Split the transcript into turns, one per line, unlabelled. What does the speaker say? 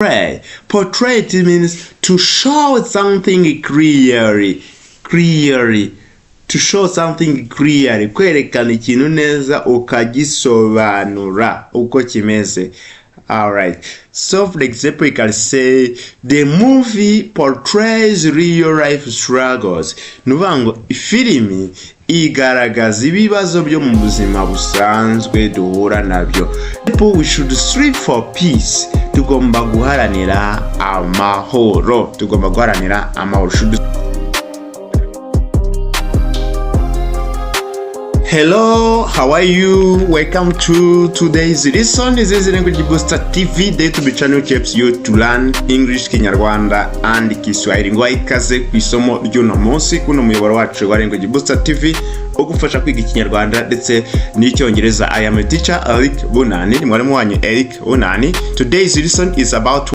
Portray. Portray means to show something clearly. To show something clearly. Kwerekana ikintu neza ukagisobanura uko kimeze. Alright. So for example, you can say the movie portrays real life struggles. Nuvango filimi igaragaza ibibazo byo mu buzima busanzwe duhura nabyo. We should strive for peace. Tugomba guharanira amahoro. Hello, how are you? Welcome to today's lesson. This is Language Booster TV. The YouTube channel helps you to learn English, Kinyarwanda and Kiswahili. Ngo ikaze ku isomo ry'uno munsi kuno muyoboro wacu wa Language Booster TV ugufasha kwiga Kinyarwanda ndetse n'icyongereza. I am a teacher Eric Bunani, mwarimu wanyu Eric Bunani. Today's lesson is about